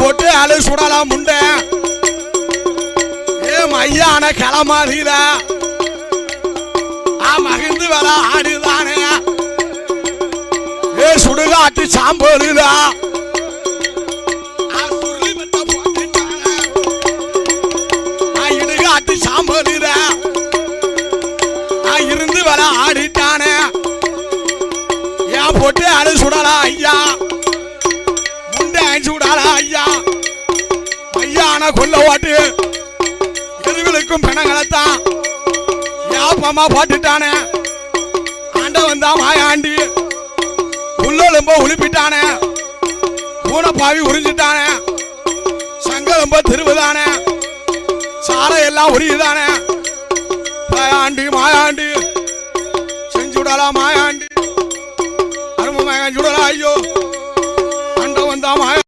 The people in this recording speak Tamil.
போட்டு அழு சுடலாம் முண்டை ஏ மையான களமாதில மகிழ்ந்து வேலை ஆடுதானே ஏ சுடுகாட்டு சாம்பலுதா இடுகாட்டு சாம்பலுத இருந்து வேலை ஆடிட்டானே ஏன் போட்டு அழு சுடலாம் ஐயா முண்டை சுடலாம் ஐயா மையான கொல்ல ஓட்டு எருவிலுக்கும் பிணங்களைத்தான் யாப்பமா போட்டுட்டானே ஆண்டவன் தான் மாயாண்டி உள்ளொழும்ப உழுப்பிட்டானே பூனைப்பாவி உறிஞ்சிட்டானே சங்கலம்ப திருவுதானே சாரை எல்லாம் உரியுதானே மாயாண்டி மாயாண்டி செஞ்சுடலாம் மாயாண்டி அருமை மகன் சுடலாம் ஐயோ ஆண்டவன் தான் மாயா